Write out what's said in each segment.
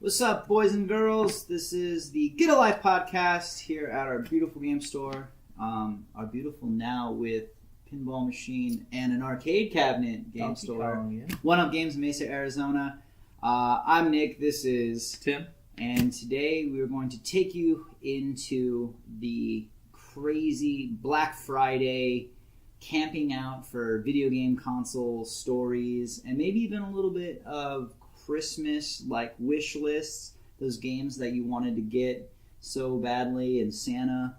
What's up, boys and girls? This is the Get a Life podcast here at our beautiful game store. Our beautiful now with pinball machine and an arcade cabinet game Donkey store. Kong, yeah. One Up Games, Mesa, Arizona. I'm Nick. This is Tim. And today we are going to take you into the crazy Black Friday camping out for video game console stories and maybe even a little bit of Christmas like wish lists, those games that you wanted to get so badly and Santa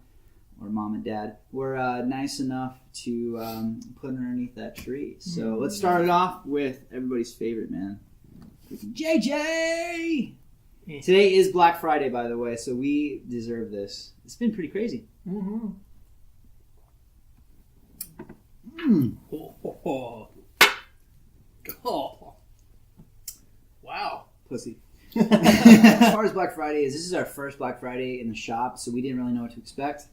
or mom and dad were nice enough to put underneath that tree. So let's start it off with everybody's favorite, man. JJ! Today is Black Friday, by the way, so we deserve this. It's been pretty crazy. Mm-hmm. Oh. Wow. Pussy. As far as Black Friday is, this is our first Black Friday in the shop, so we didn't really know what to expect.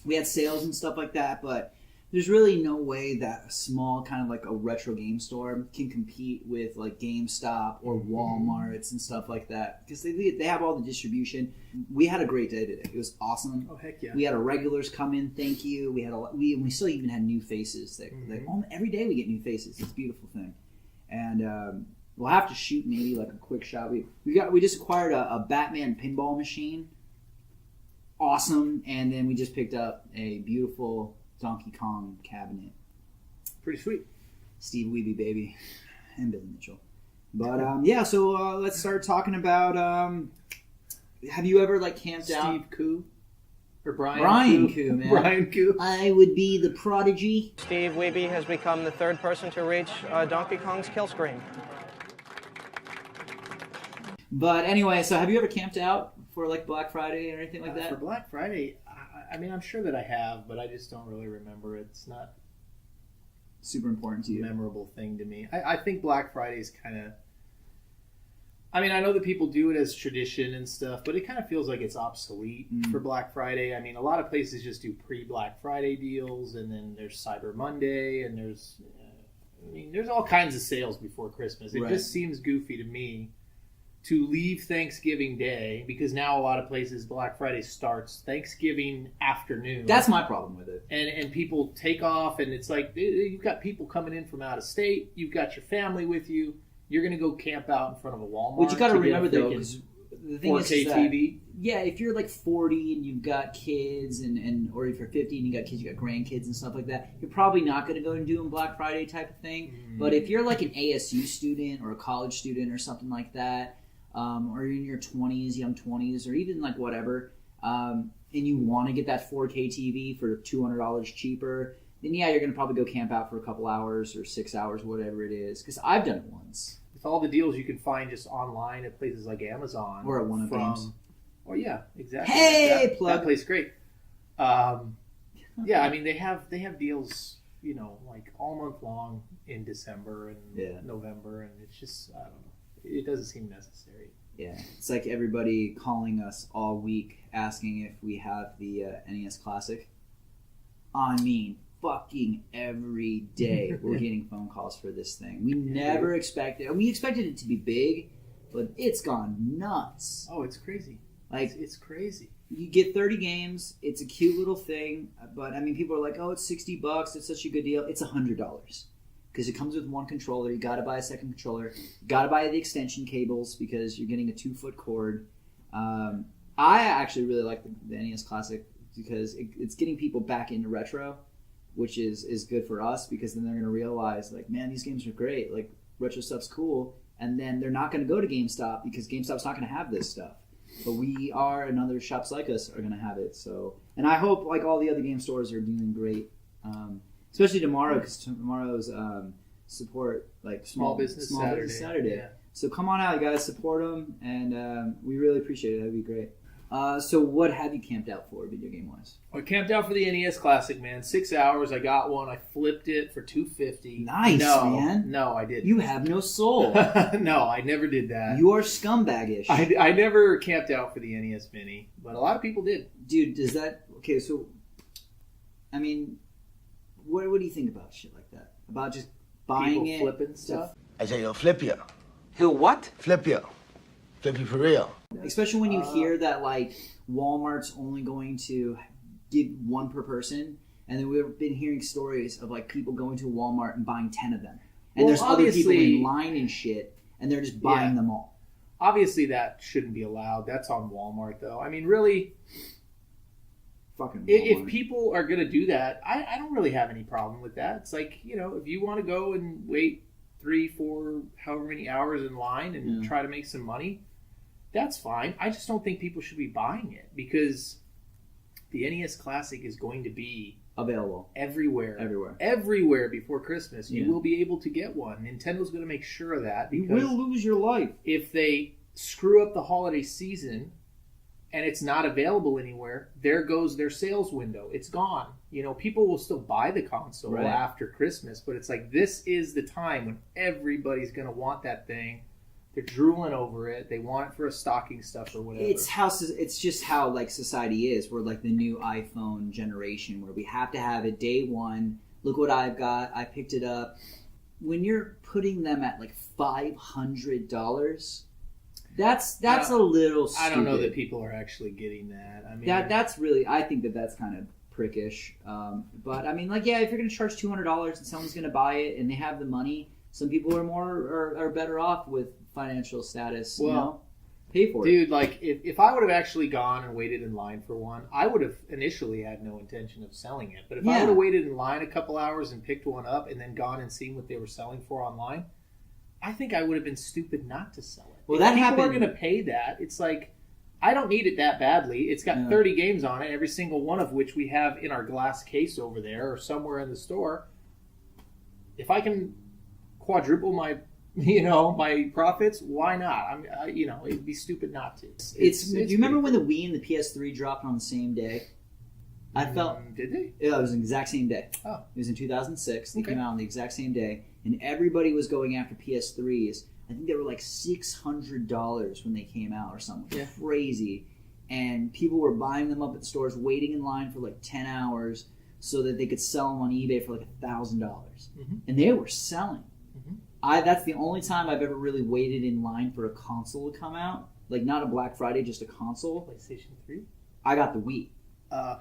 We had sales and stuff like that, but there's really no way that a small kind of like a retro game store can compete with like GameStop or Walmarts and stuff like that because they have all the distribution. We had a great day today. It was awesome. Oh, heck yeah. We had our regulars come in. Thank you. We had we still even had new faces. Every day we get new faces. It's a beautiful thing, and we'll have to shoot maybe like a quick shot. We just acquired a Batman pinball machine. Awesome, and then we just picked up a beautiful Donkey Kong cabinet. Pretty sweet. Steve Wiebe, baby. And Billy Mitchell. But, so let's start talking about, have you ever, like, camped out? Steve Koo? Or Brian Koo, man. Brian Koo. I would be the prodigy. Steve Wiebe has become the third person to reach Donkey Kong's kill screen. But anyway, so have you ever camped out for, like, Black Friday or anything like that? For Black Friday, I mean, I'm sure that I have, but I just don't really remember. It's not super important to you. A memorable thing to me. I think Black Friday is kind of... I mean, I know that people do it as tradition and stuff, but it kind of feels like it's obsolete for Black Friday. I mean, a lot of places just do pre-Black Friday deals, and then there's Cyber Monday, and there's all kinds of sales before Christmas. It just seems goofy to me to leave Thanksgiving Day, because now a lot of places Black Friday starts Thanksgiving afternoon. That's my problem with it. And people take off, and it's like you've got people coming in from out of state, you've got your family with you, you're going to go camp out in front of a Walmart. What you got to remember though, because the thing 4K is that, TV. Yeah, if you're like 40 and you've got kids, and or if you're 50 and you got kids, you got grandkids and stuff like that, you're probably not going to go and do a Black Friday type of thing. But if you're like an ASU student or a college student or something like that, or you're in your 20s, young 20s, or even like whatever, and you want to get that 4K TV for $200 cheaper, then yeah, you're going to probably go camp out for a couple hours or 6 hours, whatever it is. Because I've done it once. With all the deals you can find just online at places like Amazon. Or at One Up Games. Oh, yeah, exactly. Hey, plug. That place is great. Yeah, I mean, they have deals, like all month long in December and November, and it's just, I don't know. It doesn't seem necessary. Yeah, it's like everybody calling us all week asking if we have the NES Classic. I mean, fucking every day we're getting phone calls for this thing. We never expected... We expected it to be big, but it's gone nuts. Oh, it's crazy. Like it's crazy. You get 30 games. It's a cute little thing, but I mean, people are like, oh, it's $60. It's such a good deal. It's $100. Because it comes with one controller. You got to buy a second controller. You got to buy the extension cables because you're getting a 2-foot cord. I actually really like the NES Classic because it's getting people back into retro, which is good for us because then they're going to realize, like, man, these games are great. Like, retro stuff's cool. And then they're not going to go to GameStop because GameStop's not going to have this stuff. But we are, and other shops like us are going to have it. So, and I hope, like all the other game stores, are doing great. Especially tomorrow, because tomorrow's support, like Small Business Saturday. Yeah. So come on out, you guys, support them, and we really appreciate it. That'd be great. So what have you camped out for, video game wise? I camped out for the NES Classic, man. 6 hours. I got one. I flipped it for $250. Nice, man. No, I didn't. You have no soul. No, I never did that. You are scumbaggish. I never camped out for the NES Mini, but a lot of people did. Dude, does that... Okay, so... I mean... What do you think about shit like that? About just buying people flipping stuff? I say, he'll flip you. He'll what? Flip you. To be for real. Especially when you hear that like Walmart's only going to give one per person, and then we've been hearing stories of like people going to Walmart and buying 10 of them, and Well, there's other people obviously- in line and shit, and they're just buying them all. Obviously, that shouldn't be allowed. That's on Walmart, though. I mean, really, Fucking if Walmart. people are going to do that, I don't really have any problem with that. It's like, if you want to go and wait 3, 4, however many hours in line and try to make some money, that's fine. I just don't think people should be buying it because the NES Classic is going to be available everywhere before Christmas. You Yeah. will be able to get one. Nintendo's going to make sure of that you because will lose your life. if they screw up the holiday season and it's not available anywhere, there goes their sales window. It's gone. People will still buy the console Right. after Christmas, but it's like this is the time when everybody's going to want that thing. They're drooling over it. They want it for a stocking stuff or whatever. It's just how like society is. We're like the new iPhone generation where we have to have it day one. Look what I've got. I picked it up. When you're putting them at like $500, that's a little stupid. I don't know that people are actually getting that. I mean, That's really, I think that's kind of prickish. But I mean, like, yeah, if you're going to charge $200 and someone's going to buy it and they have the money, some people are better off with financial status. Pay for it. dude, like if I would have actually gone and waited in line for one, I would have initially had no intention of selling it. But if I would have waited in line a couple hours and picked one up and then gone and seen what they were selling for online, I think I would have been stupid not to sell it. Well, if that people happened. are going to pay that, it's like I don't need it that badly. It's got 30 games on it, every single one of which we have in our glass case over there or somewhere in the store. If I can quadruple my my profits, why not? It'd be stupid not to. Do you remember when the Wii and the PS3 dropped on the same day? I felt Did they? Yeah, it was the exact same day. Oh. It was in 2006. They Okay. came out on the exact same day, and everybody was going after PS3s. I think they were like $600 when they came out or something crazy. And people were buying them up at stores, waiting in line for like 10 hours so that they could sell them on eBay for like $1,000. Mhm. And they were selling. Mhm. That's the only time I've ever really waited in line for a console to come out. Like not a Black Friday, just a console. PlayStation 3? I got the Wii.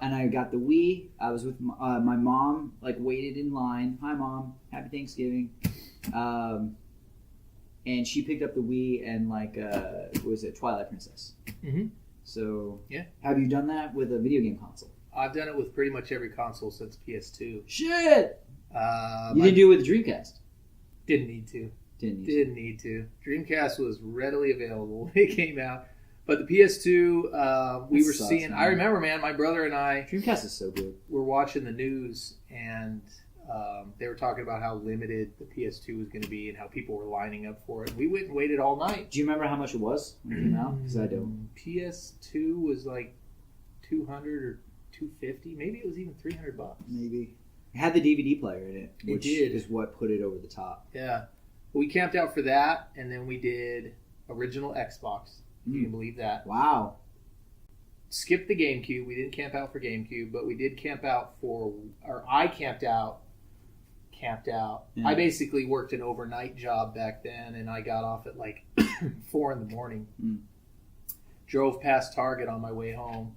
And I got the Wii. I was with my mom, like waited in line. Hi, Mom. Happy Thanksgiving. And she picked up the Wii and like, what was it? Twilight Princess. Mhm. So, Yeah. Have you done that with a video game console? I've done it with pretty much every console since PS2. Shit! You I didn't do it with the Dreamcast. didn't need to. Didn't need to. Dreamcast was readily available when it came out. But the PS2, we That were sucks, seeing... man. I remember, man, my brother and I Dreamcast is so good. were watching the news, and they were talking about how limited the PS2 was going to be and how people were lining up for it. We went and waited all night. Do you remember how much it was when it came out? Because I don't. PS2 was like $200 or $250. Maybe it was even $300. Maybe. It had the DVD player in it, It which did. is what put it over the top. Yeah. We camped out for that, and then we did original Xbox. You can believe that. Wow. Skipped the GameCube. We didn't camp out for GameCube, but we did camp out for, or I camped out. Yeah. I basically worked an overnight job back then, and I got off at like 4 in the morning. Mm. Drove past Target on my way home.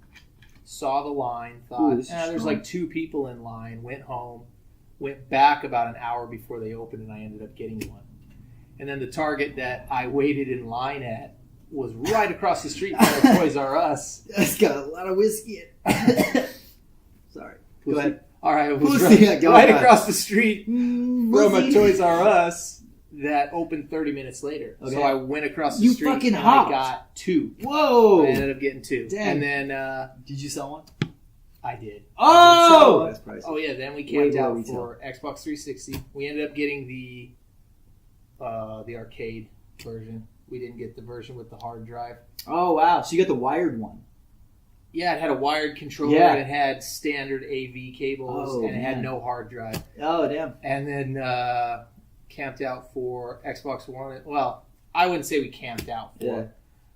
Saw the line. Thought, this is there's strong. like 2 people in line. Went home. Went back about an hour before they opened, and I ended up getting one. And then the Target that I waited in line at was right across the street from Toys R Us. It's got a lot of whiskey in it. Sorry. Go ahead. All right, it was Pussy, right, go right ahead. across the street from a Pussy. Toys R Us that opened 30 minutes later. Okay. So I went across the You street fucking and hopped. I got 2. Whoa! I ended up getting 2. Damn. And then Did you sell one? I did. Oh! I That's pricey. Oh yeah, then we Way camped below out retail. for Xbox 360. We ended up getting the arcade version. We didn't get the version with the hard drive. Oh, wow. So you got the wired one. Yeah, it had a wired controller Yeah. and it had standard AV cables Oh, and it had man. no hard drive. Oh, damn. And then camped out for Xbox One. Well, I wouldn't say we camped out for, Yeah.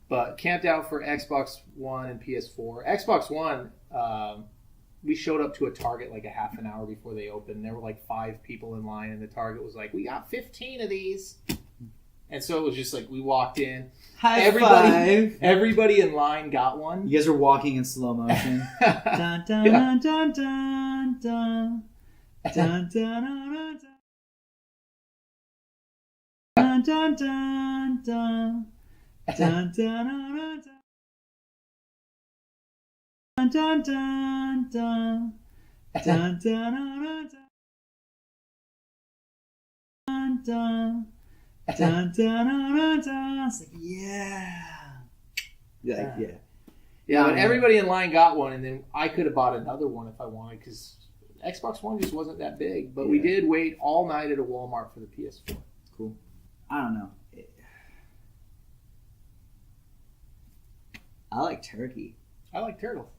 but camped out for Xbox One and PS4. Xbox One, we showed up to a Target like a half an hour before they opened. There were like 5 people in line, and the Target was like, "We got 15 of these." And so it was just like we walked in. High Everybody- five. Everybody in line got one. You guys are walking in slow motion. Dun, dun, dun, dun, dun, dun. Dun, dun, dun, dun, dun. Dun, dun, dun, dun. Dun, dun, dun, dun. Dun, dun, dun, dun. Dun, dun, dun, dun. Dun, dun. Dun, dun, dun, dun. It's like, yeah. Yeah. Yeah, but Um, everybody in line got one, and then I could have bought another one if I wanted, because Xbox One just wasn't that big. But we Yeah. did wait all night at a Walmart for the PS4. Cool. I don't know. I like turkey. I like turtle.